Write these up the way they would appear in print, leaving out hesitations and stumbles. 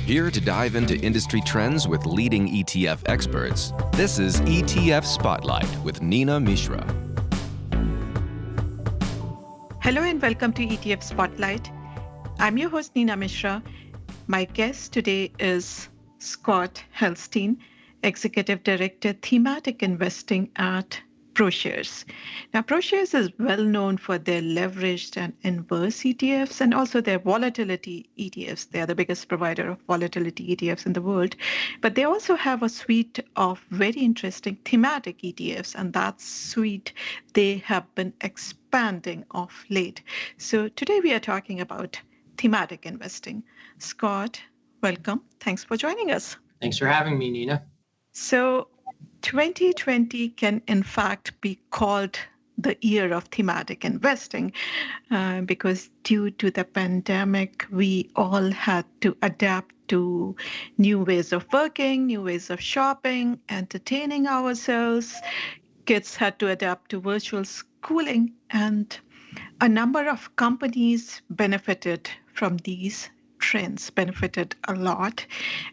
Here to dive into industry trends with leading ETF experts, this is ETF Spotlight with Nina Mishra. Hello and welcome to ETF Spotlight. I'm your host, Nina Mishra. My guest today is Scott Helstein, Executive Director, Thematic Investing at ProShares. Now, ProShares is well known for their leveraged and inverse ETFs and also their volatility ETFs. They are the biggest provider of volatility ETFs in the world. But they also have a suite of very interesting thematic ETFs, and that suite they have been expanding of late. So today we are talking about thematic investing. Scott, welcome. Thanks for joining us. Thanks for having me, Nina. So 2020 can in fact be called the year of thematic investing because due to the pandemic, we all had to adapt to new ways of working, new ways of shopping, entertaining ourselves. Kids had to adapt to virtual schooling, and a number of companies benefited from these trends, benefited a lot.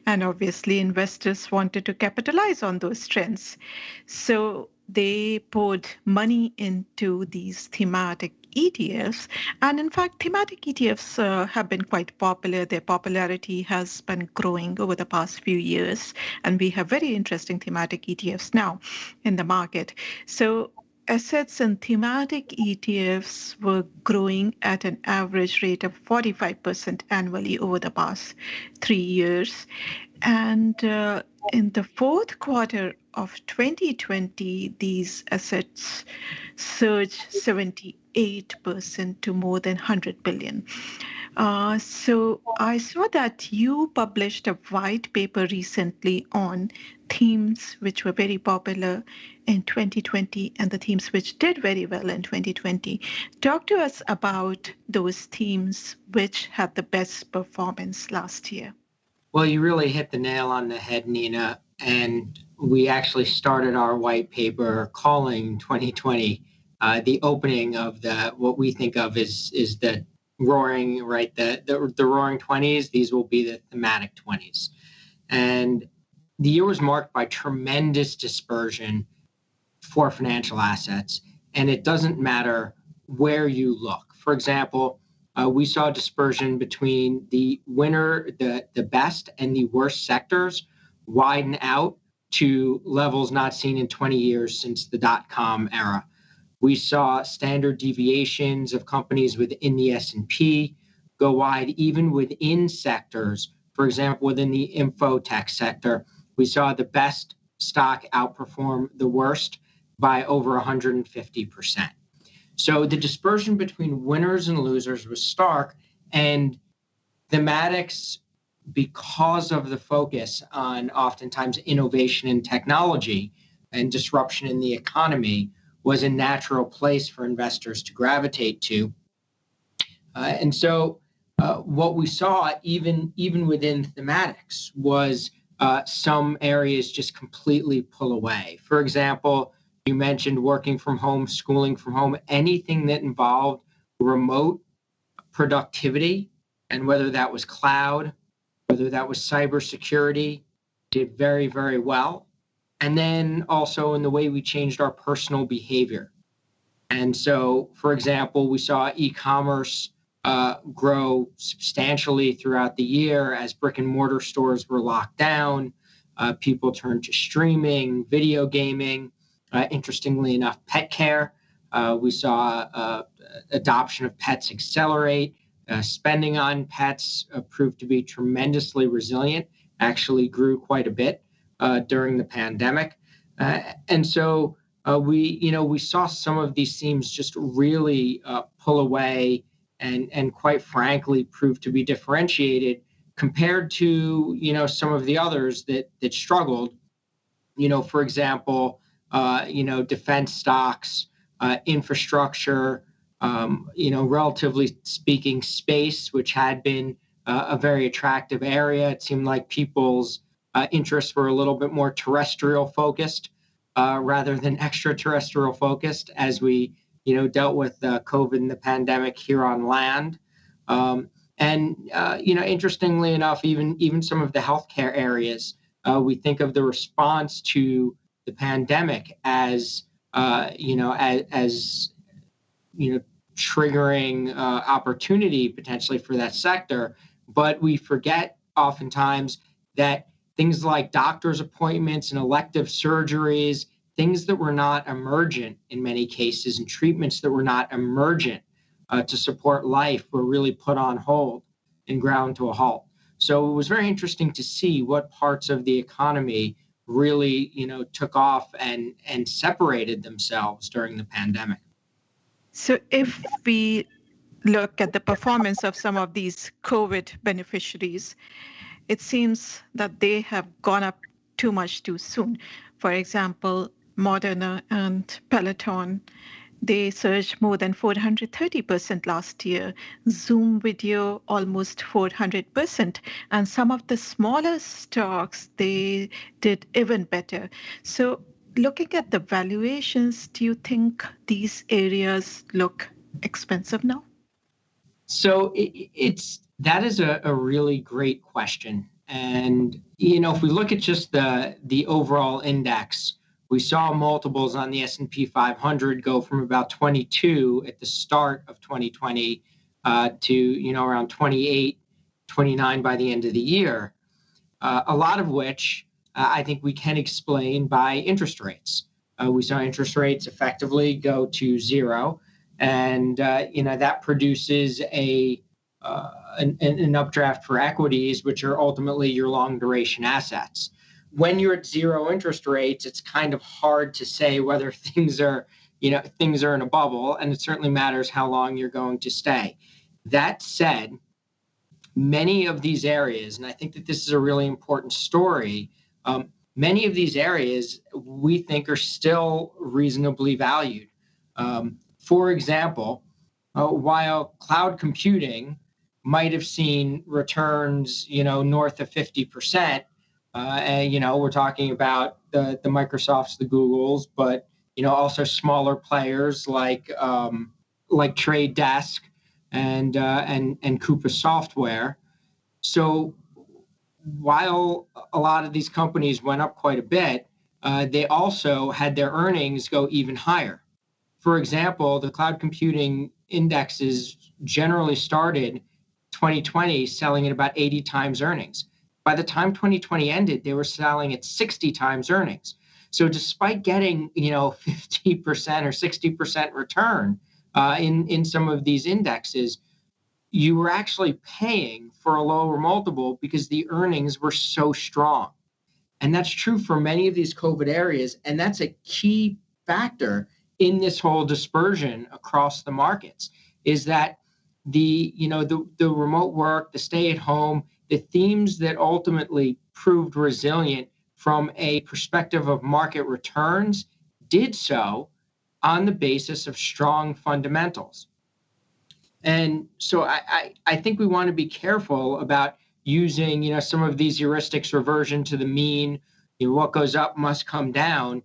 And obviously, investors wanted to capitalize on those trends. So they poured money into these thematic ETFs. And in fact, thematic ETFs have been quite popular. Their popularity has been growing over the past few years. And we have very interesting thematic ETFs now in the market. So assets in thematic ETFs were growing at an average rate of 45% annually over the past 3 years. And in the fourth quarter of 2020, these assets surged 78% to more than 100 billion. So I saw that you published a white paper recently on themes which were very popular in 2020 and the themes which did very well in 2020. Talk to us about those themes which had the best performance last year. Well, you really hit the nail on the head, Nina. And we actually started our white paper calling 2020 the opening of what we think of as the roaring, right? The roaring 20s. These will be the thematic 20s. And the year was marked by tremendous dispersion for financial assets. And it doesn't matter where you look. For example, we saw dispersion between the winner, the best, and the worst sectors widen out to levels not seen in 20 years since the dot-com era. We saw standard deviations of companies within the S&P go wide, even within sectors. For example, within the infotech sector, we saw the best stock outperform the worst by over 150%. So the dispersion between winners and losers was stark, and thematics, because of the focus on oftentimes innovation and technology and disruption in the economy, was a natural place for investors to gravitate to. And so what we saw, even within thematics, was some areas just completely pull away. For example, you mentioned working from home, schooling from home, anything that involved remote productivity, and whether that was cloud, whether that was cybersecurity, did very, very well. And then also in the way we changed our personal behavior. And so, for example, we saw e-commerce grow substantially throughout the year as brick and mortar stores were locked down. People turned to streaming, video gaming. Interestingly enough, pet care. We saw adoption of pets accelerate. Spending on pets proved to be tremendously resilient, actually grew quite a bit during the pandemic. And so we saw some of these themes just really pull away and quite frankly prove to be differentiated compared to, some of the others that struggled. For example, defense stocks, infrastructure, relatively speaking, space, which had been a very attractive area. It seemed like people's interests were a little bit more terrestrial focused rather than extraterrestrial focused as we, dealt with COVID and the pandemic here on land. And interestingly enough, even some of the healthcare areas, we think of the response to the pandemic as triggering opportunity potentially for that sector. But we forget oftentimes that things like doctor's appointments and elective surgeries, things that were not emergent in many cases, and treatments that were not emergent to support life, were really put on hold and ground to a halt. So it was very interesting to see what parts of the economy really, took off and separated themselves during the pandemic. So if we look at the performance of some of these COVID beneficiaries, it seems that they have gone up too much too soon. For example, Moderna and Peloton, they surged more than 430% last year. Zoom Video almost 400%. And some of the smaller stocks, they did even better. So looking at the valuations, do you think these areas look expensive now? So that is a really great question. And, if we look at just the overall index, we saw multiples on the S&P 500 go from about 22 at the start of 2020 to, around 28, 29 by the end of the year, a lot of which I think we can explain by interest rates. We saw interest rates effectively go to zero, and that produces an updraft for equities, which are ultimately your long duration assets. When you're at zero interest rates, it's kind of hard to say whether things are in a bubble, and it certainly matters how long you're going to stay. That said, many of these areas, and I think that this is a really important story, many of these areas we think are still reasonably valued. For example, while cloud computing might have seen returns, north of 50%, we're talking about the Microsofts, the Googles, but also smaller players like Trade Desk and Coupa Software. So while a lot of these companies went up quite a bit, they also had their earnings go even higher. For example, the cloud computing indexes generally started 2020 selling at about 80 times earnings. By the time 2020 ended, they were selling at 60 times earnings. So despite getting 50% or 60% return in some of these indexes, you were actually paying for a lower multiple because the earnings were so strong. And that's true for many of these COVID areas. And that's a key factor in this whole dispersion across the markets, is that the remote work, the stay at home, the themes that ultimately proved resilient from a perspective of market returns did so on the basis of strong fundamentals. And so I think we want to be careful about using, some of these heuristics, reversion to the mean, what goes up must come down.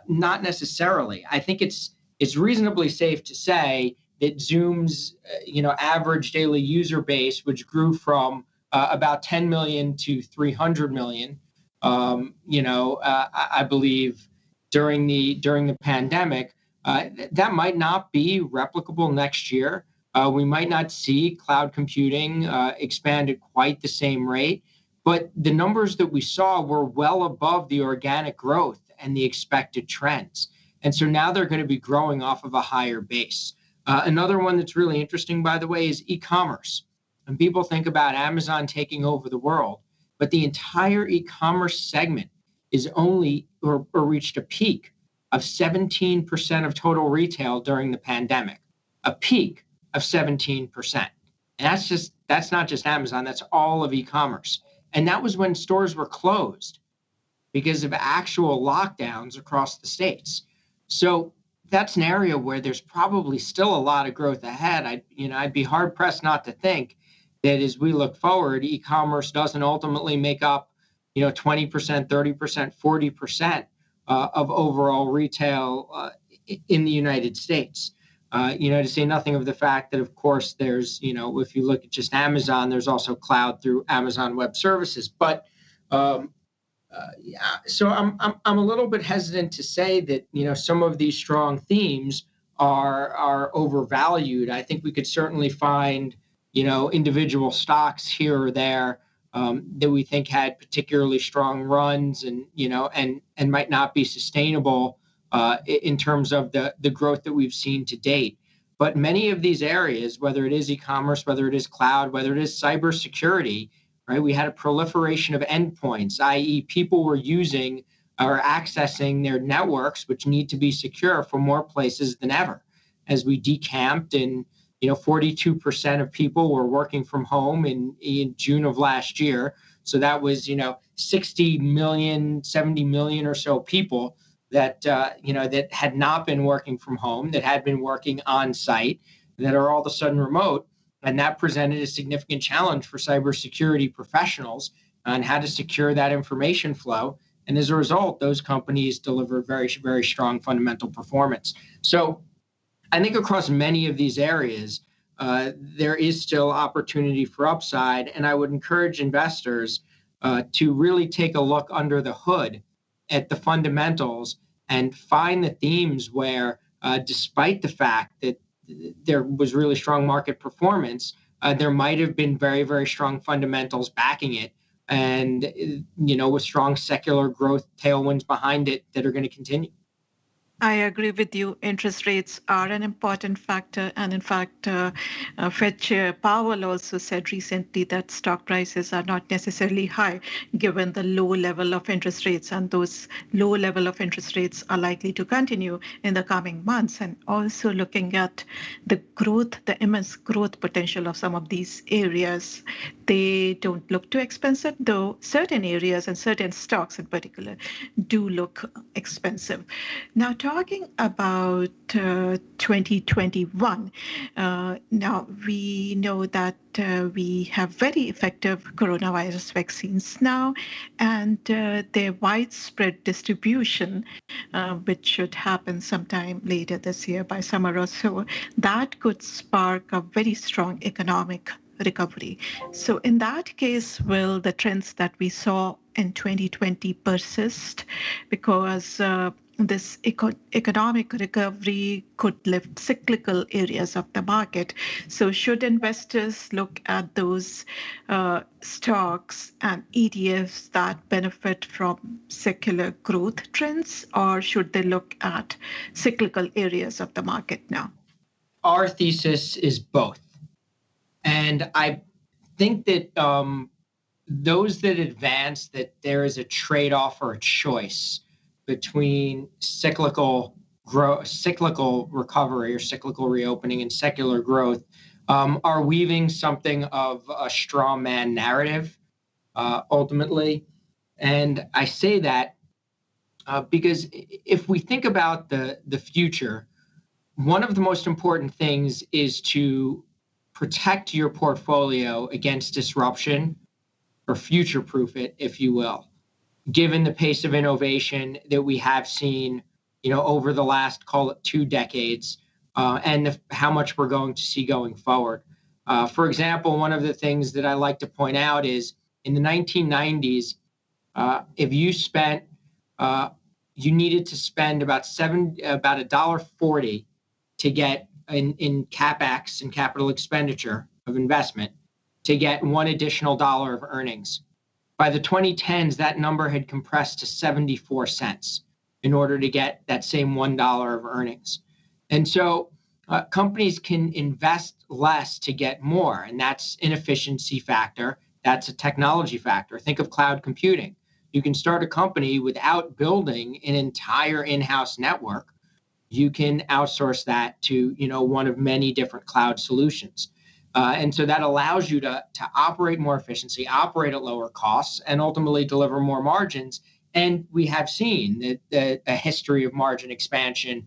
Not necessarily. I think it's reasonably safe to say that Zoom's, average daily user base, which grew from about 10 million to 300 million, I believe during the pandemic, that might not be replicable next year. We might not see cloud computing expand at quite the same rate, but the numbers that we saw were well above the organic growth and the expected trends. And so now they're going to be growing off of a higher base. Another one that's really interesting, by the way, is e-commerce. And people think about Amazon taking over the world, but the entire e-commerce segment is only or reached a peak of 17% of total retail during the pandemic, a peak of 17%. And that's not just Amazon, that's all of e-commerce. And that was when stores were closed because of actual lockdowns across the states. So that's an area where there's probably still a lot of growth ahead. I'd be hard pressed not to think that as we look forward, e-commerce doesn't ultimately make up, 20%, 30%, 40% of overall retail in the United States. To say nothing of the fact that, of course, there's, if you look at just Amazon, there's also cloud through Amazon Web Services. But so I'm a little bit hesitant to say that, some of these strong themes are overvalued. I think we could certainly find, individual stocks here or there that we think had particularly strong runs and, and might not be sustainable in terms of the growth that we've seen to date. But many of these areas, whether it is e-commerce, whether it is cloud, whether it is cybersecurity, right? We had a proliferation of endpoints, i.e. people were using or accessing their networks, which need to be secure for more places than ever. As we decamped and 42% of people were working from home in June of last year. So that was, 60 million, 70 million or so people that, that had not been working from home, that had been working on site, that are all of a sudden remote. And that presented a significant challenge for cybersecurity professionals on how to secure that information flow. And as a result, those companies delivered very, very strong fundamental performance. So I think across many of these areas, there is still opportunity for upside. And I would encourage investors to really take a look under the hood at the fundamentals and find the themes where, despite the fact that there was really strong market performance, there might have been very, very strong fundamentals backing it. And, with strong secular growth tailwinds behind it that are going to continue. I agree with you. Interest rates are an important factor. And in fact, Fed Chair Powell also said recently that stock prices are not necessarily high given the low level of interest rates. And those low level of interest rates are likely to continue in the coming months. And also looking at the growth, the immense growth potential of some of these areas, they don't look too expensive, though certain areas and certain stocks in particular do look expensive. Now, talking about 2021, now we know that we have very effective coronavirus vaccines now, and their widespread distribution, which should happen sometime later this year by summer or so, that could spark a very strong economic recovery. So in that case, will the trends that we saw in 2020 persist? Because this economic recovery could lift cyclical areas of the market. So should investors look at those stocks and ETFs that benefit from secular growth trends, or should they look at cyclical areas of the market now? Our thesis is both. And I think that those that advance that there is a trade-off or a choice between cyclical recovery or cyclical reopening and secular growth are weaving something of a straw man narrative ultimately. And I say that because if we think about the future, one of the most important things is to protect your portfolio against disruption or future-proof it, if you will, given the pace of innovation that we have seen, over the last, call it 2 decades, and how much we're going to see going forward. For example, one of the things that I like to point out is in the 1990s, if you spent, you needed to spend about $1.40 to get in CapEx and capital expenditure of investment to get one additional dollar of earnings. By the 2010s, that number had compressed to 74 cents in order to get that same $1 of earnings. And so companies can invest less to get more, and that's an efficiency factor. That's a technology factor. Think of cloud computing. You can start a company without building an entire in-house network. You can outsource that to, one of many different cloud solutions. And so that allows you to operate more efficiency, operate at lower costs, and ultimately deliver more margins. And we have seen a history of margin expansion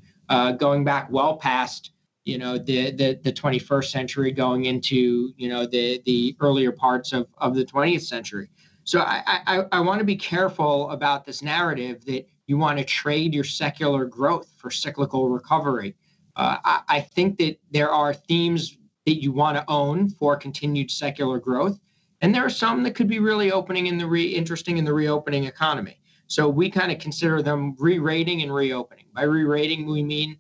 going back well past, the 21st century, going into, the earlier parts of the 20th century. So I want to be careful about this narrative that you want to trade your secular growth for cyclical recovery. I think that there are themes that you want to own for continued secular growth, and there are some that could be really interesting in the reopening economy. So we kind of consider them re-rating and reopening. By re-rating, we mean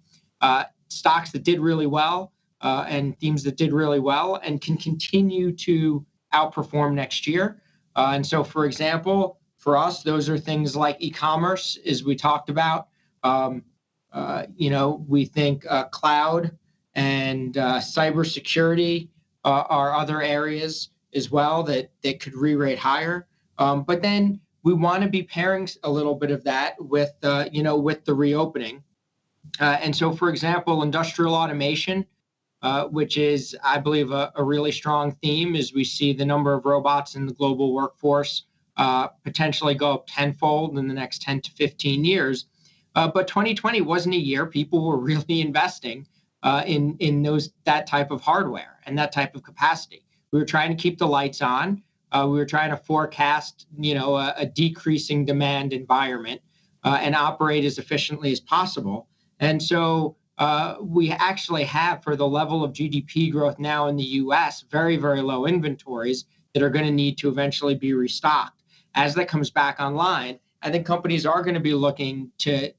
stocks that did really well and themes that did really well and can continue to outperform next year. And so, for example, for us, those are things like e-commerce, as we talked about. We think cloud and cybersecurity are other areas as well that could re-rate higher. But then we want to be pairing a little bit of that with the reopening. And so, for example, industrial automation, which is, I believe, a really strong theme as we see the number of robots in the global workforce potentially go up tenfold in the next 10 to 15 years. But 2020 wasn't a year people were really investing in that type of hardware and that type of capacity. We were trying to keep the lights on. We were trying to forecast, a decreasing demand environment and operate as efficiently as possible. And so we actually have, for the level of GDP growth now in the U.S., very, very low inventories that are going to need to eventually be restocked. As that comes back online, I think companies are going to be looking to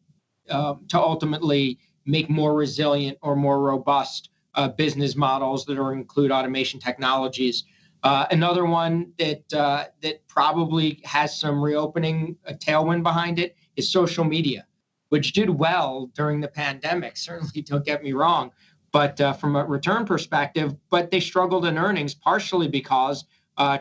ultimately make more resilient or more robust business models that include automation technologies. Another one that probably has some reopening tailwind behind it is social media, which did well during the pandemic. Certainly, don't get me wrong, but from a return perspective, but they struggled in earnings partially because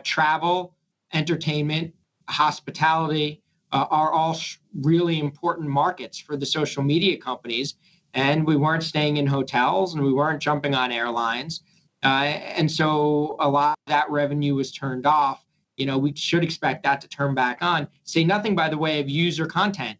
travel, entertainment, hospitality are all really important markets for the social media companies. And we weren't staying in hotels and we weren't jumping on airlines. And so a lot of that revenue was turned off. We should expect that to turn back on. Say nothing, by the way, of user content,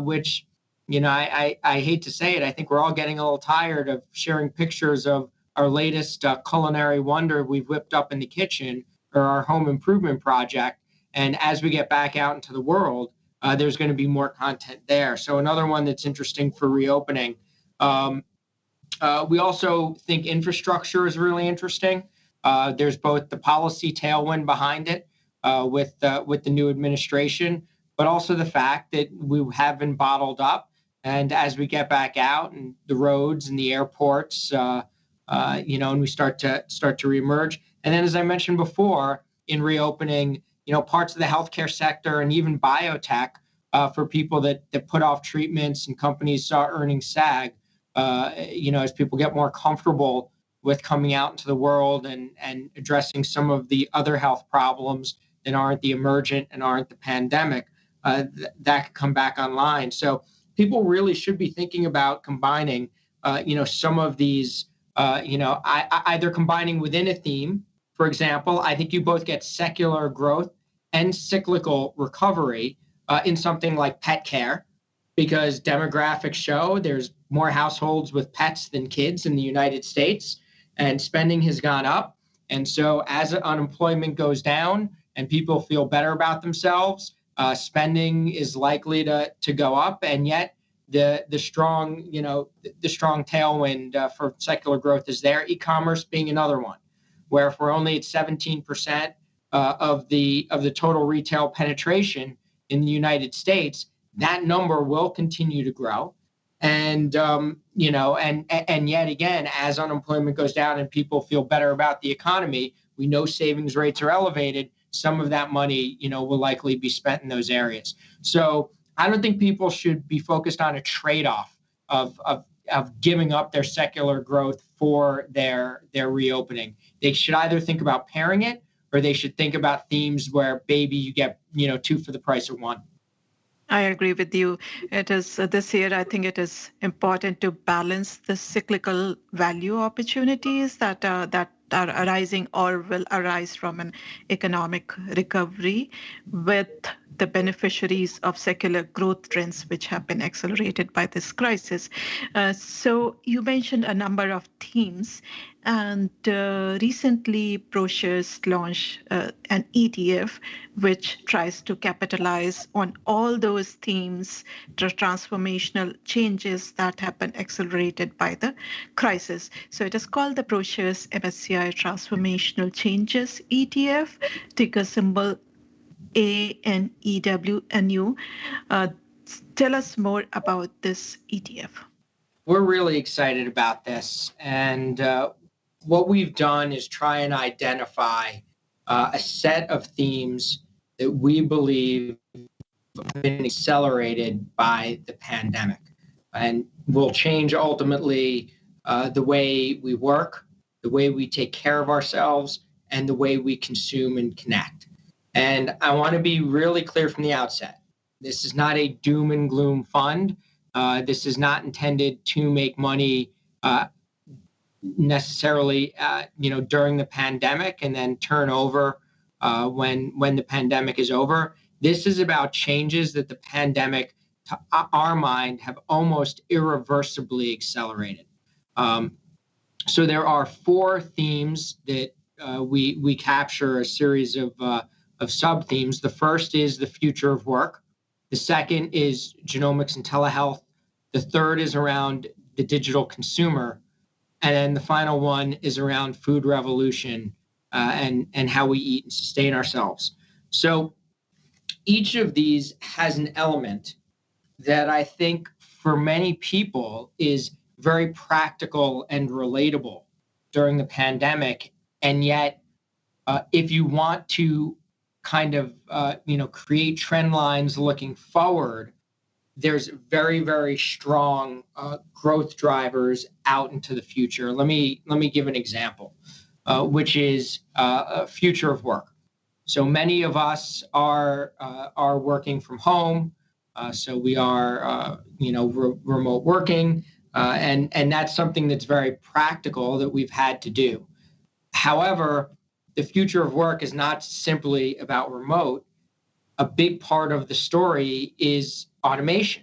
which, I hate to say it. I think we're all getting a little tired of sharing pictures of our latest culinary wonder we've whipped up in the kitchen or our home improvement project. And as we get back out into the world, there's going to be more content there. So another one that's interesting for reopening. We also think infrastructure is really interesting. There's both the policy tailwind behind it with the new administration, but also the fact that we have been bottled up. And as we get back out and the roads and the airports, and we start to reemerge. And then, as I mentioned before, in reopening, parts of the healthcare sector and even biotech for people that put off treatments and companies saw earnings sag. As people get more comfortable with coming out into the world and addressing some of the other health problems that aren't the emergent and aren't the pandemic, that could come back online. So people really should be thinking about combining, some of these, either combining within a theme. For example, I think you both get secular growth and cyclical recovery in something like pet care, because demographics show there's more households with pets than kids in the United States, and spending has gone up. And so as unemployment goes down and people feel better about themselves, spending is likely to go up. And yet the strong tailwind for secular growth is there. E-commerce being another one, where if we're only at 17% of the total retail penetration in the United States, that number will continue to grow. And, and yet again, as unemployment goes down and people feel better about the economy, we know savings rates are elevated. Some of that money, will likely be spent in those areas. So I don't think people should be focused on a trade-off of giving up their secular growth for their reopening. They should either think about pairing it, or they should think about themes where maybe you get, two for the price of one. I agree with you. It is this year, I think it is important to balance the cyclical value opportunities that are arising or will arise from an economic recovery with the beneficiaries of secular growth trends which have been accelerated by this crisis. So you mentioned a number of themes, and recently ProShares launched an ETF which tries to capitalize on all those themes, the transformational changes that have been accelerated by the crisis. So it is called the ProShares MSCI Transformational Changes ETF, ticker symbol ANEW. Tell us more about this ETF. We're really excited about this. And what we've done is try and identify a set of themes that we believe have been accelerated by the pandemic and will change ultimately the way we work, the way we take care of ourselves, and the way we consume and connect. And I want to be really clear from the outset. This is not a doom and gloom fund. This is not intended to make money necessarily, during the pandemic and then turn over when the pandemic is over. This is about changes that the pandemic, to our mind, have almost irreversibly accelerated. So there are 4 themes that we capture a series of sub-themes. The first is the future of work. The second is genomics and telehealth. The third is around the digital consumer. And then the final one is around food revolution and how we eat and sustain ourselves. So each of these has an element that I think for many people is very practical and relatable during the pandemic. And yet, if you want to kind of, create trend lines looking forward, there's very, very strong growth drivers out into the future. Let me give an example, which is future of work. So many of us are working from home. So we are, remote working, and that's something that's very practical that we've had to do. However, the future of work is not simply about remote. A big part of the story is automation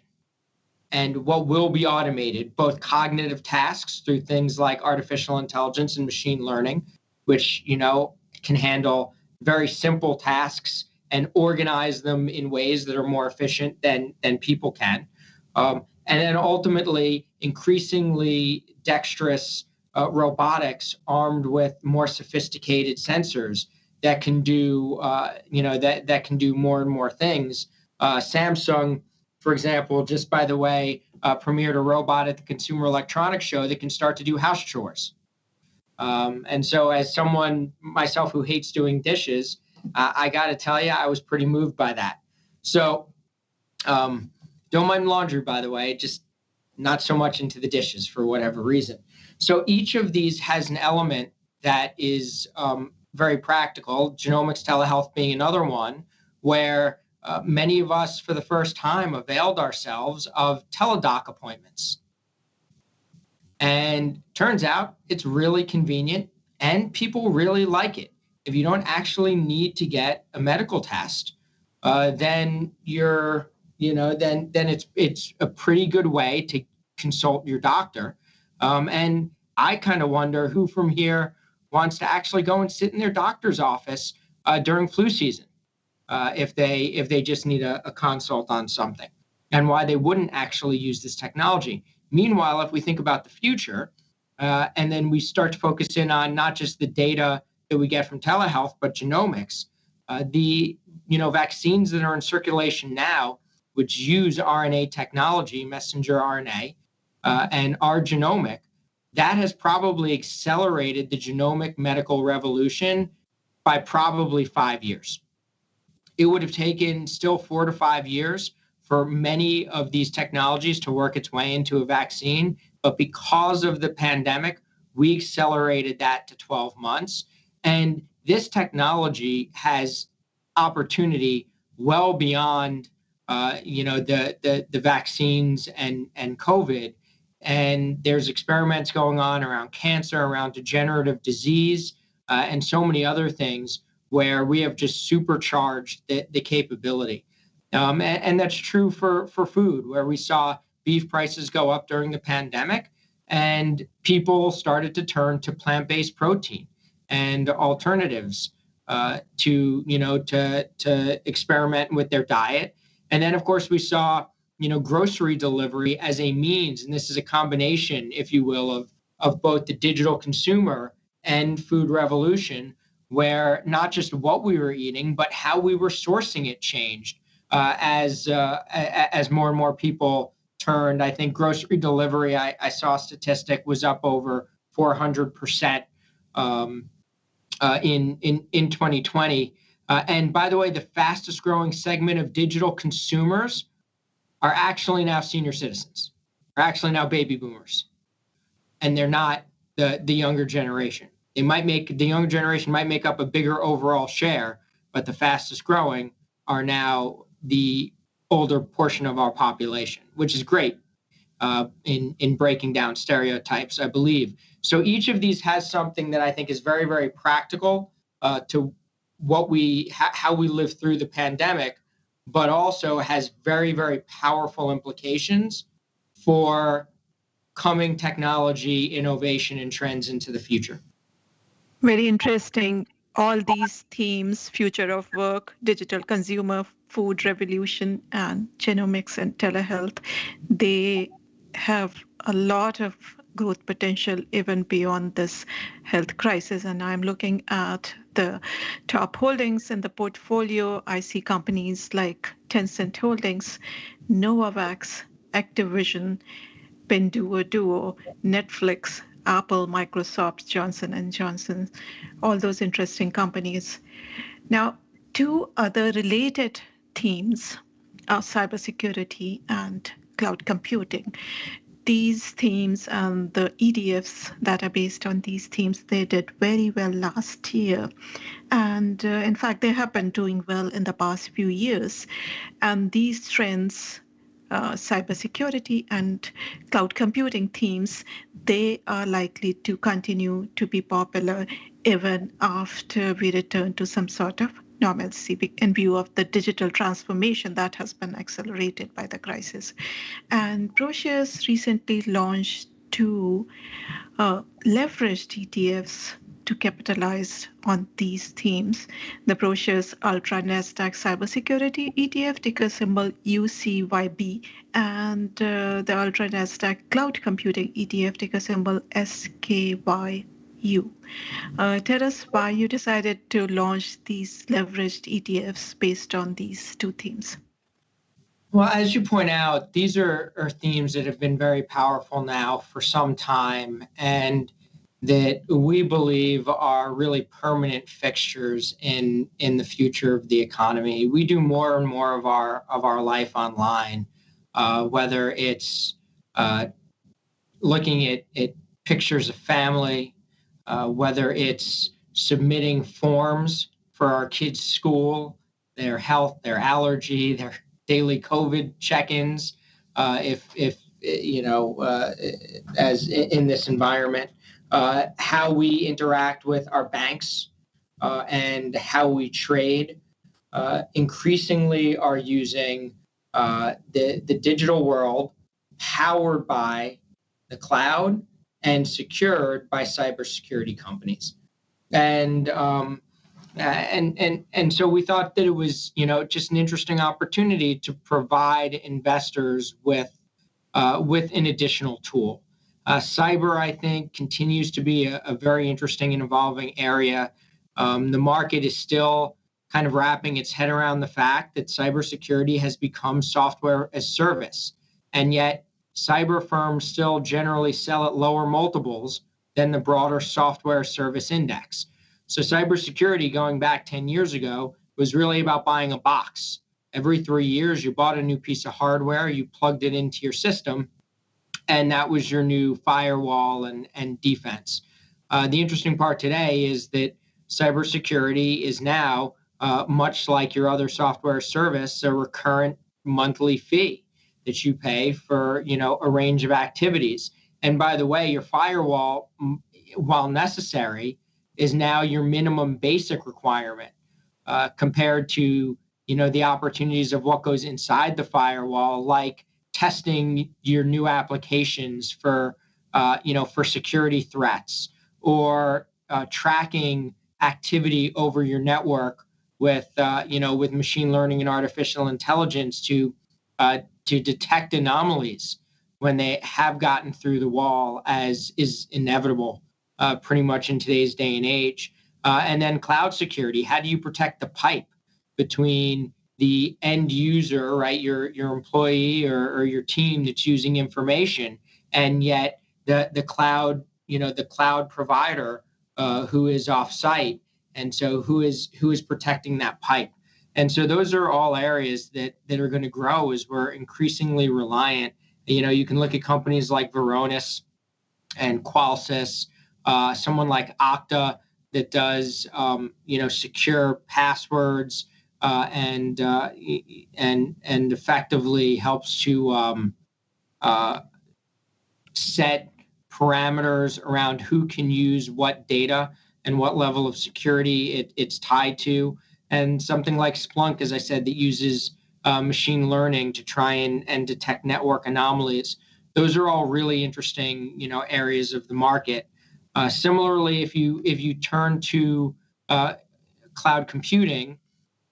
and what will be automated, both cognitive tasks through things like artificial intelligence and machine learning, which, can handle very simple tasks and organize them in ways that are more efficient than people can. And then ultimately, increasingly dexterous robotics armed with more sophisticated sensors that can do, that can do more and more things. Samsung, for example, just by the way, premiered a robot at the Consumer Electronics Show that can start to do house chores. And so as someone myself who hates doing dishes, I got to tell you, I was pretty moved by that. So don't mind laundry, by the way, just not so much into the dishes for whatever reason. So each of these has an element that is very practical, genomics telehealth being another one, where many of us for the first time availed ourselves of teledoc appointments. And turns out it's really convenient and people really like it. If you don't actually need to get a medical test, then you're, then it's a pretty good way to consult your doctor. And I kind of wonder who from here wants to actually go and sit in their doctor's office during flu season, if they just need a consult on something, and why they wouldn't actually use this technology. Meanwhile, if we think about the future, and then we start to focus in on not just the data that we get from telehealth, but genomics, the vaccines that are in circulation now, which use RNA technology, messenger RNA, and are genomic, that has probably accelerated the genomic medical revolution by probably 5 years. It would have taken still 4 to 5 years for many of these technologies to work its way into a vaccine. But because of the pandemic, we accelerated that to 12 months. And this technology has opportunity well beyond, the vaccines and COVID. And there's experiments going on around cancer, around degenerative disease, and so many other things where we have just supercharged the capability. And that's true for food, where we saw beef prices go up during the pandemic, and people started to turn to plant-based protein and alternatives to experiment with their diet. And then, of course, we saw grocery delivery as a means, and this is a combination, if you will, of both the digital consumer and food revolution, where not just what we were eating, but how we were sourcing it changed as more and more people turned. I think grocery delivery, I saw a statistic, was up over 400% in 2020. And by the way, the fastest growing segment of digital consumers are actually now senior citizens, are actually now baby boomers, and they're not the younger generation. The younger generation might make up a bigger overall share, but the fastest growing are now the older portion of our population, which is great in breaking down stereotypes, I believe. So each of these has something that I think is very, very practical to how we live through the pandemic, but also has very, very powerful implications for coming technology, innovation, and trends into the future. Very interesting. All these themes, future of work, digital consumer, food revolution, and genomics and telehealth, they have a lot of growth potential even beyond this health crisis. And I'm looking at the top holdings in the portfolio. I see companies like Tencent Holdings, Novavax, Activision, Pinduoduo, Netflix, Apple, Microsoft, Johnson & Johnson, all those interesting companies. Now, two other related themes are cybersecurity and cloud computing. These themes and the ETFs that are based on these themes, they did very well last year. And in fact, they have been doing well in the past few years. And these trends, cybersecurity and cloud computing themes, they are likely to continue to be popular even after we return to some sort of normalcy in view of the digital transformation that has been accelerated by the crisis. And ProShares recently launched two leveraged ETFs to capitalize on these themes. The ProShares Ultra Nasdaq Cybersecurity ETF, ticker symbol UCYB, and the Ultra Nasdaq Cloud Computing ETF, ticker symbol SKWU. Tell us why you decided to launch these leveraged ETFs based on these two themes. Well, as you point out, these are themes that have been very powerful now for some time, and that we believe are really permanent fixtures in the future of the economy. We do more and more of our life online, whether it's looking at pictures of family, whether it's submitting forms for our kids' school, their health, their allergy, their daily COVID check-ins, as in this environment. How we interact with our banks and how we trade increasingly are using the digital world powered by the cloud and secured by cybersecurity companies. And so we thought that it was just an interesting opportunity to provide investors with an additional tool. Cyber, I think, continues to be a very interesting and evolving area. The market is still kind of wrapping its head around the fact that cybersecurity has become software as service. And yet, cyber firms still generally sell at lower multiples than the broader software service index. So cybersecurity, going back 10 years ago, was really about buying a box. Every 3 years, you bought a new piece of hardware, you plugged it into your system, and that was your new firewall and defense. The interesting part today is that cybersecurity is now, much like your other software service, a recurrent monthly fee that you pay for a range of activities. And by the way, your firewall, while necessary, is now your minimum basic requirement, compared to the opportunities of what goes inside the firewall, like testing your new applications for security threats, or tracking activity over your network with machine learning and artificial intelligence to detect anomalies when they have gotten through the wall, as is inevitable pretty much in today's day and age. And then cloud security. How do you protect the pipe between the end user, right, your employee or your team that's using information, and yet the cloud, the cloud provider who is off-site, and so who is protecting that pipe? And so those are all areas that are going to grow as we're increasingly reliant. You can look at companies like Varonis and Qualsys, someone like Okta that does secure passwords and effectively helps to set parameters around who can use what data and what level of security it's tied to. And something like Splunk, as I said, that uses machine learning to try and detect network anomalies. Those are all really interesting, areas of the market. Similarly, if you turn to cloud computing,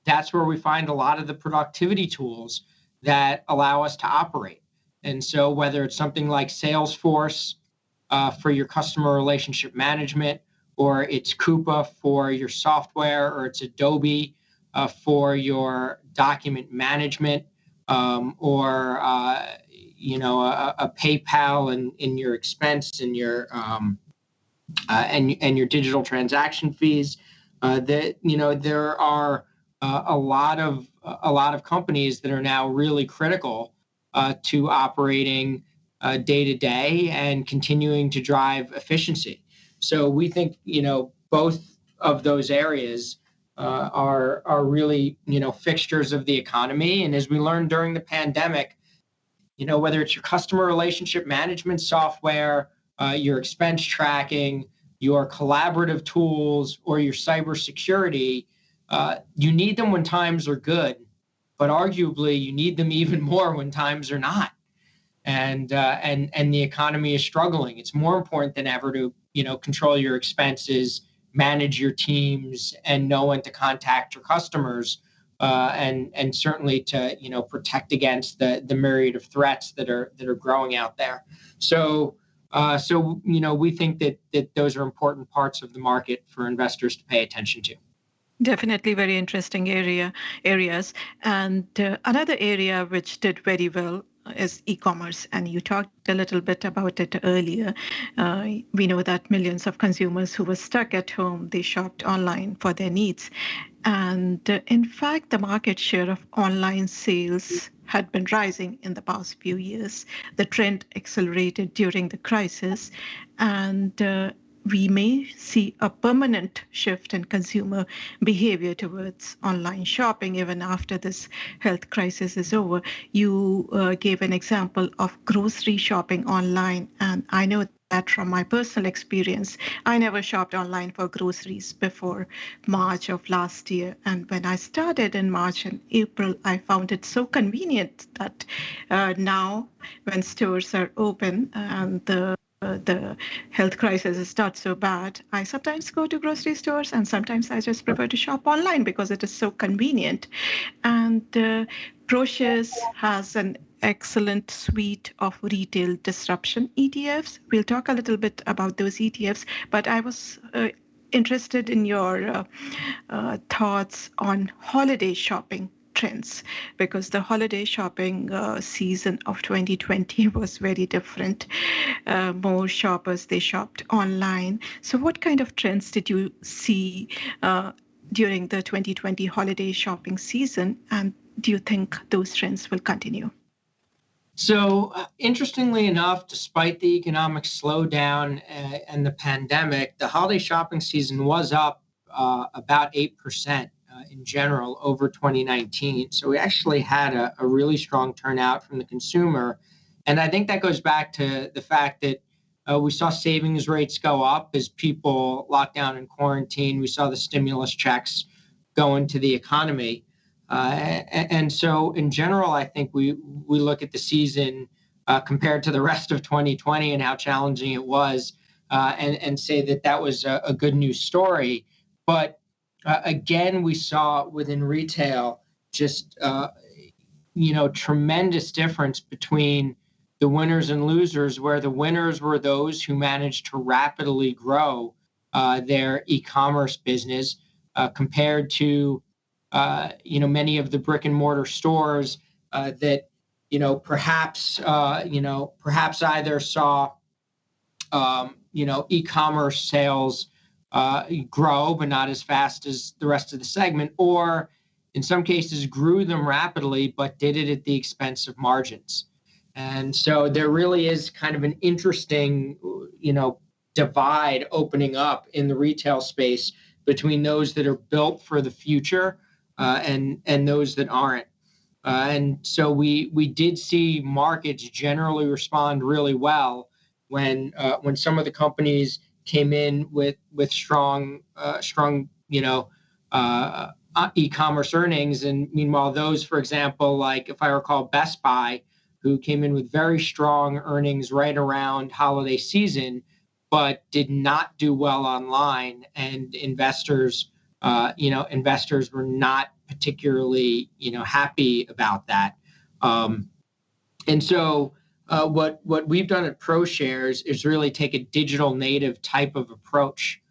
that's where we find a lot of the productivity tools that allow us to operate. And so whether it's something like Salesforce for your customer relationship management, or it's Coupa for your software, or it's Adobe for your document management, or a PayPal in your expense and your and your digital transaction fees. There are a lot of companies that are now really critical to operating day to day and continuing to drive efficiency. So we think both of those areas are really fixtures of the economy. And as we learned during the pandemic, whether it's your customer relationship management software, your expense tracking, your collaborative tools, or your cybersecurity, you need them when times are good, but arguably you need them even more when times are not. And the economy is struggling. It's more important than ever to control your expenses, manage your teams, and know when to contact your customers, and certainly to protect against the myriad of threats that are growing out there. So we think that those are important parts of the market for investors to pay attention to. Definitely very interesting areas. And another area which did very well is e-commerce, and you talked a little bit about it earlier. We know that millions of consumers who were stuck at home, they shopped online for their needs. And in fact, the market share of online sales had been rising in the past few years. The trend accelerated during the crisis, and we may see a permanent shift in consumer behavior towards online shopping even after this health crisis is over. You gave an example of grocery shopping online, and I know that from my personal experience. I never shopped online for groceries before March of last year. And when I started in March and April, I found it so convenient that now when stores are open and the health crisis is not so bad, I sometimes go to grocery stores and sometimes I just prefer to shop online because it is so convenient. And ProShares has an excellent suite of retail disruption ETFs. We'll talk a little bit about those ETFs, but I was interested in your thoughts on holiday shopping trends, because the holiday shopping season of 2020 was very different. More shoppers, they shopped online. So what kind of trends did you see during the 2020 holiday shopping season? And do you think those trends will continue? So interestingly enough, despite the economic slowdown and the pandemic, the holiday shopping season was up about 8%. In general over 2019. So we actually had a really strong turnout from the consumer. And I think that goes back to the fact that we saw savings rates go up as people locked down in quarantine. We saw the stimulus checks go into the economy. And so in general, I think we look at the season compared to the rest of 2020 and how challenging it was, and say that was a good news story. But again, we saw within retail just tremendous difference between the winners and losers, where the winners were those who managed to rapidly grow their e-commerce business compared to many of the brick and mortar stores that perhaps either saw e-commerce sales grow but not as fast as the rest of the segment, or in some cases grew them rapidly but did it at the expense of margins. And so there really is kind of an interesting divide opening up in the retail space between those that are built for the future and those that aren't. And so we did see markets generally respond really well when some of the companies came in with strong e-commerce earnings, and meanwhile those, for example, like if I recall Best Buy, who came in with very strong earnings right around holiday season, but did not do well online, and investors were not particularly happy about that. And so what we've done at ProShares is really take a digital native type of approach,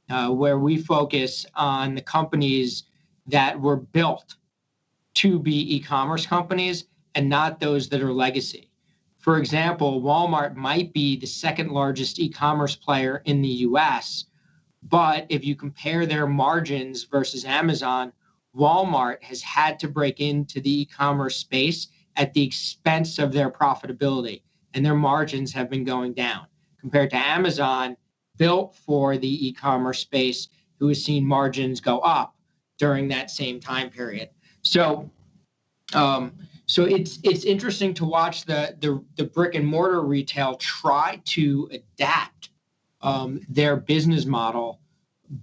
where we focus on the companies that were built to be e-commerce companies and not those that are legacy. For example, Walmart might be the second largest e-commerce player in the US, but if you compare their margins versus Amazon, Walmart has had to break into the e-commerce space at the expense of their profitability, and their margins have been going down, compared to Amazon, built for the e-commerce space, who has seen margins go up during that same time period. So it's interesting to watch the brick and mortar retail try to adapt their business model,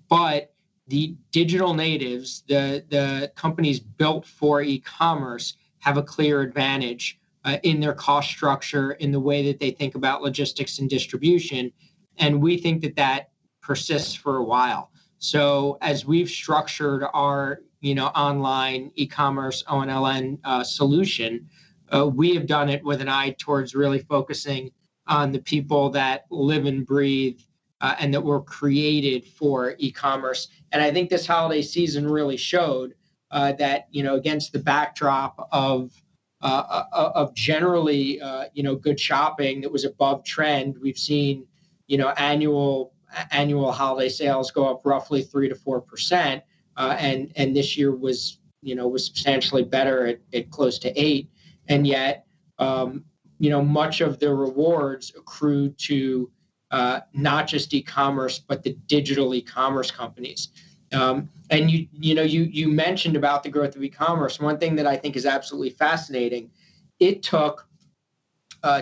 but the digital natives, the companies built for e-commerce, have a clear advantage in their cost structure, in the way that they think about logistics and distribution, and we think that persists for a while. So as we've structured our online e-commerce ONLN solution, we have done it with an eye towards really focusing on the people that live and breathe and that were created for e-commerce. And I think this holiday season really showed that against the backdrop of generally good shopping that was above trend, we've seen annual holiday sales go up roughly 3 to 4%. And this year was substantially better at close to 8%. And yet, much of the rewards accrued to not just e-commerce, but the digital e-commerce companies. And you mentioned about the growth of e-commerce. One thing that I think is absolutely fascinating, it took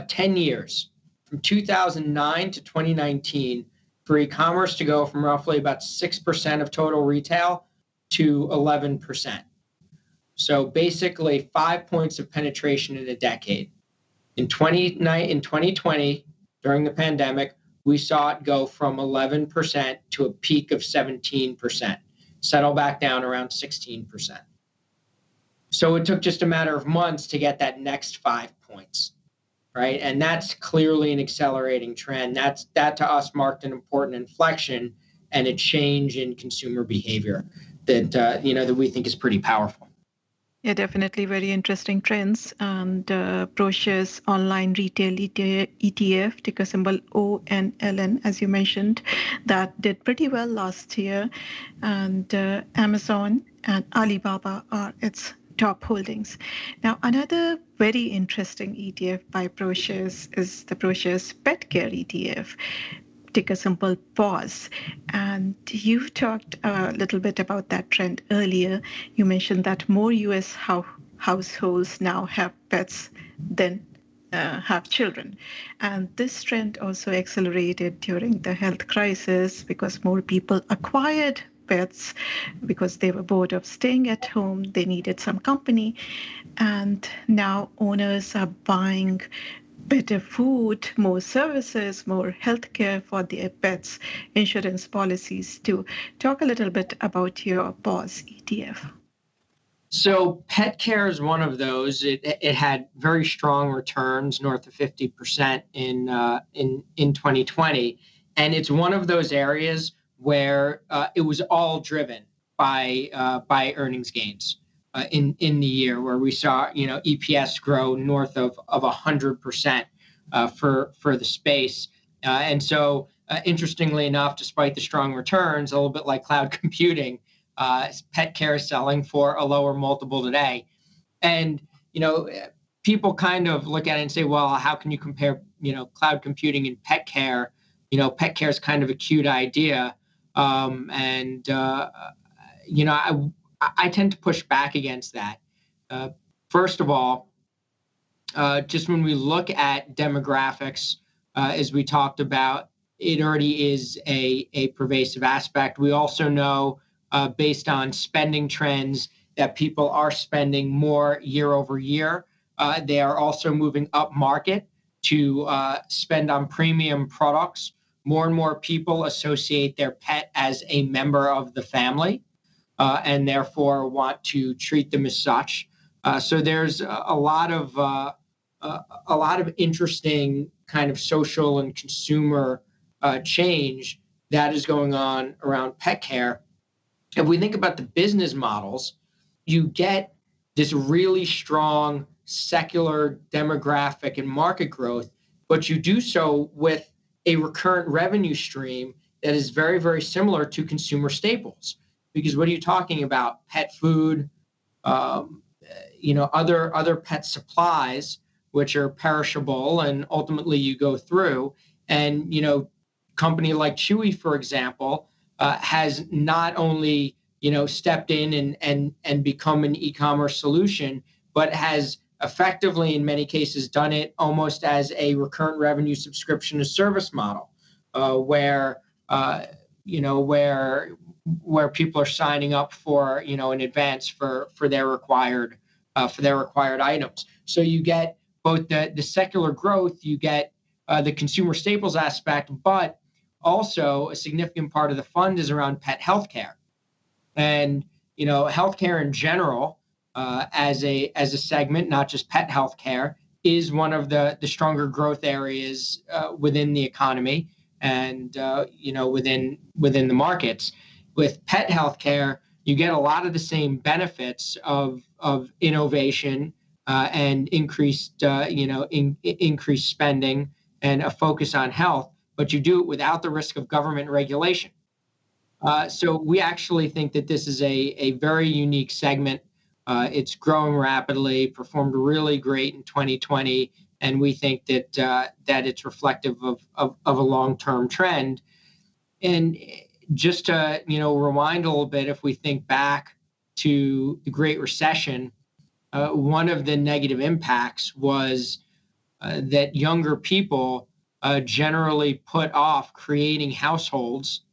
10 years, from 2009 to 2019, for e-commerce to go from roughly about 6% of total retail to 11%. So basically 5 points of penetration in a decade. In 2020, during the pandemic, we saw it go from 11% to a peak of 17%, settle back down around 16%. So it took just a matter of months to get that next 5 points, right? And that's clearly an accelerating trend. That to us marked an important inflection and a change in consumer behavior that we think is pretty powerful. Yeah, definitely very interesting trends. And ProShares online retail ETF, ticker symbol ONLN, as you mentioned, that did pretty well last year. And Amazon and Alibaba are its top holdings. Now, another very interesting ETF by ProShares is the ProShares Pet Care ETF, ticker symbol PAWZ. And you've talked a little bit about that trend earlier. You mentioned that more U.S. households now have pets than have children. And this trend also accelerated during the health crisis because more people acquired pets because they were bored of staying at home. They needed some company. And now owners are buying better food, more services, more healthcare for their pets, insurance policies too. Talk a little bit about your PAWZ ETF. So pet care is one of those. It had very strong returns, north of 50% in 2020, and it's one of those areas where it was all driven by earnings gains in the year, where we saw EPS grow north of 100% for the space, and so interestingly enough, despite the strong returns, a little bit like cloud computing. Pet care is selling for a lower multiple today. And, people kind of look at it and say, well, how can you compare, cloud computing and pet care? Pet care is kind of a cute idea. I tend to push back against that. First of all, just when we look at demographics, as we talked about, it already is a pervasive aspect. We also know based on spending trends that people are spending more year over year. They are also moving up market to spend on premium products. More and more people associate their pet as a member of the family and therefore want to treat them as such. So there's a lot of interesting kind of social and consumer change that is going on around pet care. If we think about the business models, you get this really strong secular demographic and market growth, but you do so with a recurrent revenue stream that is very, very similar to consumer staples. Because what are you talking about? Pet food, other pet supplies, which are perishable, and ultimately you go through. And company like Chewy, for example, has not only stepped in and become an e-commerce solution, but has effectively in many cases done it almost as a recurrent revenue subscription to service model, where people are signing up for in advance for their required items. So you get both the secular growth, you get the consumer staples aspect, but also, a significant part of the fund is around pet healthcare, and healthcare in general, as a segment, not just pet healthcare, is one of the stronger growth areas within the economy and within the markets. With pet healthcare, you get a lot of the same benefits of innovation and increased increased spending and a focus on health, but you do it without the risk of government regulation. So we actually think that this is a very unique segment. It's growing rapidly, performed really great in 2020, and we think that it's reflective of a long-term trend. And just to rewind a little bit, if we think back to the Great Recession, one of the negative impacts was that younger people generally put off creating households,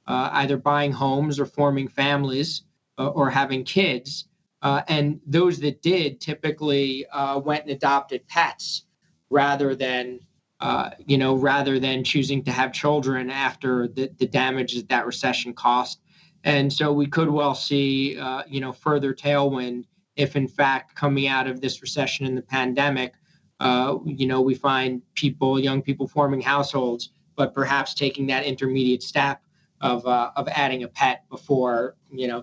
either buying homes or forming families or having kids. And those that did typically went and adopted pets rather than choosing to have children after the damage that recession caused. And so we could well see further tailwind if, in fact, coming out of this recession and the pandemic, we find young people forming households, but perhaps taking that intermediate step of adding a pet before,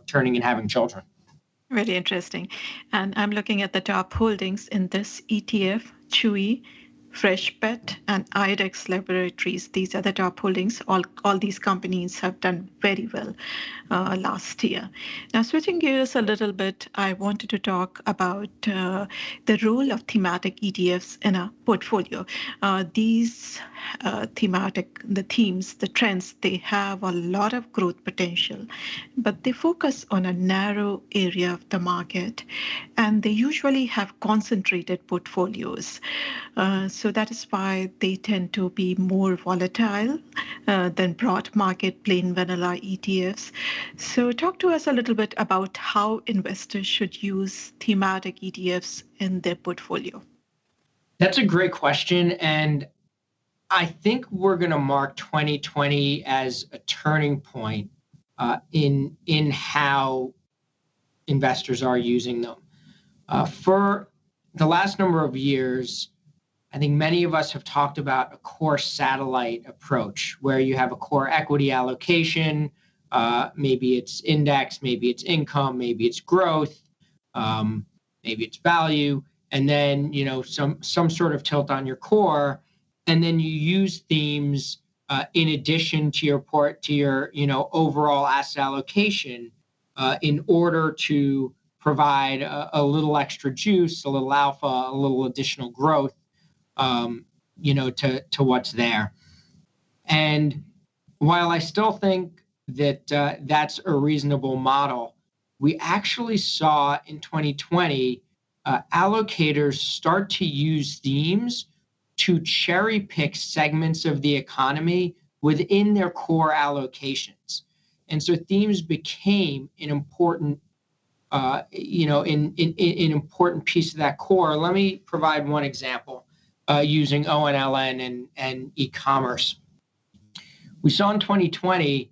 turning and having children. Really interesting. And I'm looking at the top holdings in this ETF, Chewy, Freshpet, and IDEX Laboratories. These are the top holdings. All these companies have done very well last year. Now, switching gears a little bit, I wanted to talk about the role of thematic ETFs in a portfolio. These the themes, the trends, they have a lot of growth potential, but they focus on a narrow area of the market, and they usually have concentrated portfolios. So that is why they tend to be more volatile than broad market plain vanilla ETFs. So talk to us a little bit about how investors should use thematic ETFs in their portfolio. That's a great question. And I think we're going to mark 2020 as a turning point in how investors are using them. For the last number of years, I think many of us have talked about a core satellite approach where you have a core equity allocation. Maybe it's index, maybe it's income, maybe it's growth, maybe it's value, and then some sort of tilt on your core, and then you use themes in addition to your overall asset allocation in order to provide a little extra juice, a little alpha, a little additional growth, to what's there. And while I still think that that's a reasonable model, we actually saw in 2020 allocators start to use themes to cherry pick segments of the economy within their core allocations. And so themes became an important an important piece of that core. Let me provide one example using ONLN and e-commerce. We saw in 2020,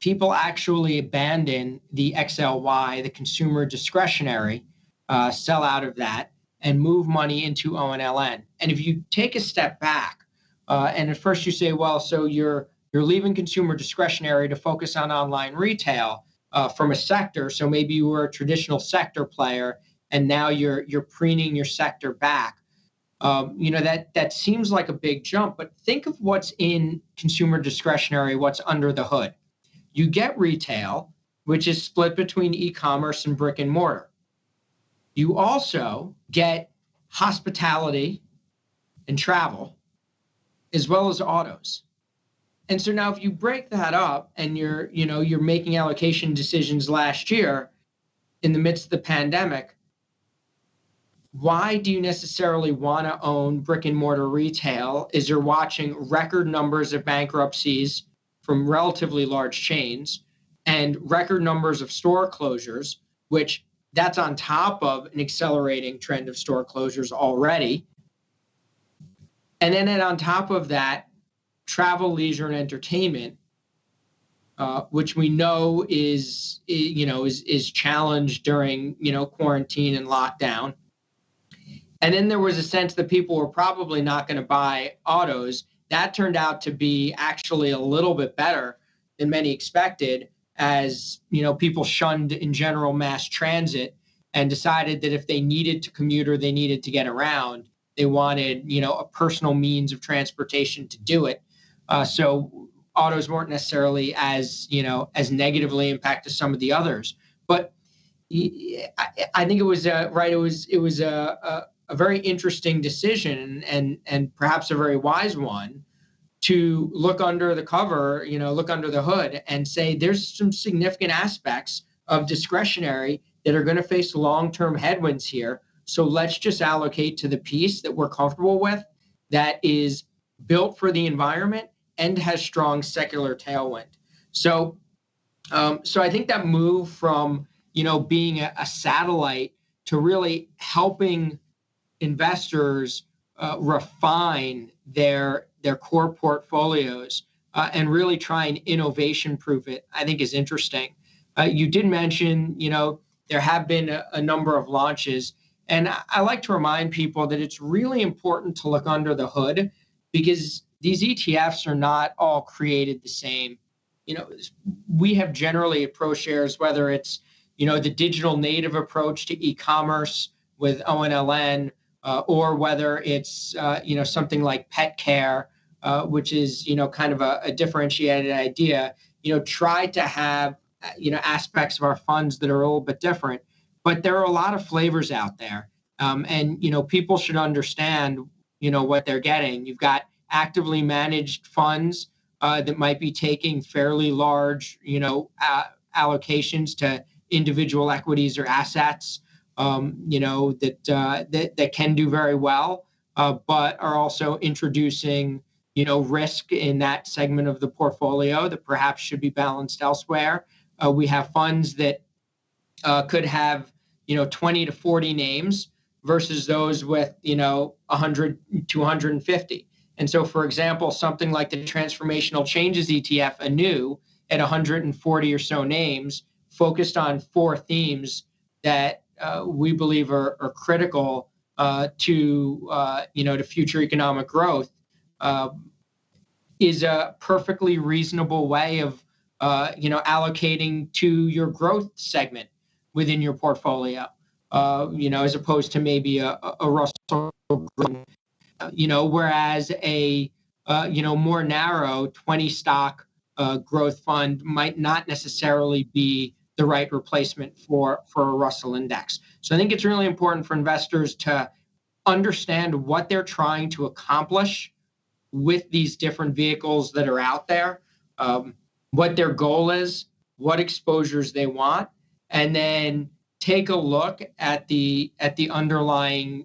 people actually abandon the XLY, the consumer discretionary, sell out of that and move money into ONLN. And if you take a step back, and at first you say, well, so you're leaving consumer discretionary to focus on online retail from a sector. So maybe you were a traditional sector player, and now you're preening your sector back. That seems like a big jump, but think of what's in consumer discretionary, what's under the hood. You get retail, which is split between e-commerce and brick and mortar. You also get hospitality and travel, as well as autos. And so now if you break that up and you're making allocation decisions last year in the midst of the pandemic, why do you necessarily want to own brick and mortar retail? Is you're watching record numbers of bankruptcies from relatively large chains and record numbers of store closures, which that's on top of an accelerating trend of store closures already. And then on top of that, travel, leisure, and entertainment, which we know is challenged during quarantine and lockdown. And then there was a sense that people were probably not going to buy autos. That turned out to be actually a little bit better than many expected, as people shunned in general mass transit and decided that if they needed to commute or they needed to get around, they wanted a personal means of transportation to do it. So autos weren't necessarily as negatively impacted as some of the others. But I think it was right. It was a very interesting decision and perhaps a very wise one to look under the cover, look under the hood and say there's some significant aspects of discretionary that are going to face long-term headwinds here. So let's just allocate to the piece that we're comfortable with, that is built for the environment and has strong secular tailwind. So I think that move from being a satellite to really helping investors refine their core portfolios and really try and innovation proof it, I think is interesting. You did mention, there have been a number of launches, and I like to remind people that it's really important to look under the hood, because these ETFs are not all created the same. We have generally at ProShares, whether it's the digital native approach to e-commerce with ONLN, or whether it's something like pet care, which is kind of a differentiated idea. Try to have aspects of our funds that are a little bit different, but there are a lot of flavors out there, and people should understand what they're getting. You've got actively managed funds that might be taking fairly large allocations to individual equities or assets, that can do very well. but are also introducing, risk in that segment of the portfolio that perhaps should be balanced elsewhere. We have funds that could have, 20 to 40 names versus those with, 100 to 150. And so, for example, something like the Transformational Changes ETF, ANEW, at 140 or so names, focused on 4 themes that we believe are critical to future economic growth, is a perfectly reasonable way of allocating to your growth segment within your portfolio. As opposed to maybe a Russell, whereas a more narrow 20 stock growth fund might not necessarily be the right replacement for a Russell index. So I think it's really important for investors to understand what they're trying to accomplish with these different vehicles that are out there, what their goal is, what exposures they want, and then take a look at the underlying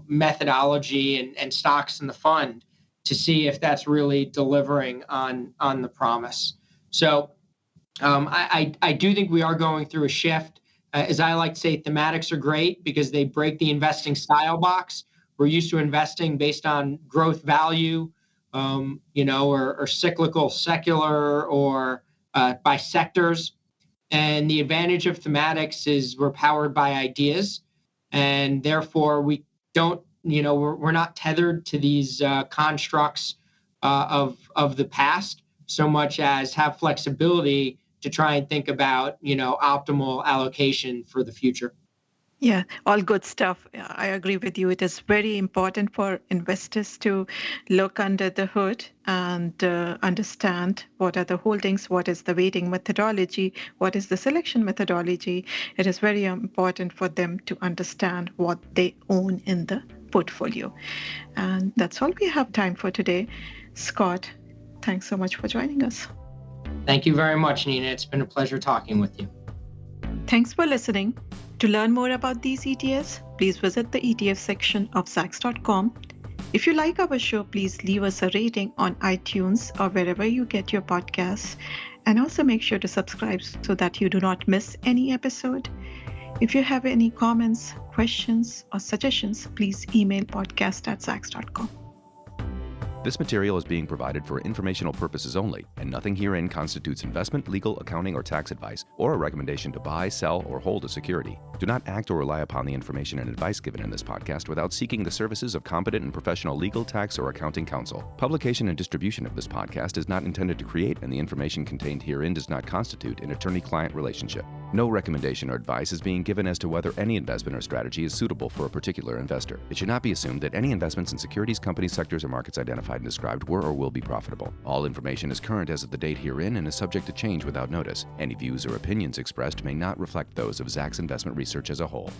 methodology and stocks in the fund to see if that's really delivering on the promise. So I do think we are going through a shift. As I like to say, thematics are great because they break the investing style box. We're used to investing based on growth value, or cyclical, secular, or by sectors. And the advantage of thematics is we're powered by ideas, and therefore we don't, we're not tethered to these constructs of the past so much as have flexibility to try and think about, optimal allocation for the future. Yeah, all good stuff. I agree with you. It is very important for investors to look under the hood and understand what are the holdings, what is the weighting methodology, what is the selection methodology. It is very important for them to understand what they own in the portfolio. And that's all we have time for today. Scott, thanks so much for joining us. Thank you very much, Nina. It's been a pleasure talking with you. Thanks for listening. To learn more about these ETFs, please visit the ETF section of Zacks.com. If you like our show, please leave us a rating on iTunes or wherever you get your podcasts. And also make sure to subscribe so that you do not miss any episode. If you have any comments, questions, or suggestions, please email podcast@Zacks.com. This material is being provided for informational purposes only, and nothing herein constitutes investment, legal, accounting, or tax advice, or a recommendation to buy, sell, or hold a security. Do not act or rely upon the information and advice given in this podcast without seeking the services of competent and professional legal, tax, or accounting counsel. Publication and distribution of this podcast is not intended to create, and the information contained herein does not constitute an attorney-client relationship. No recommendation or advice is being given as to whether any investment or strategy is suitable for a particular investor. It should not be assumed that any investments in securities, companies, sectors, or markets identified and described were or will be profitable. All information is current as of the date herein and is subject to change without notice. Any views or opinions expressed may not reflect those of Zacks Investment Research as a whole.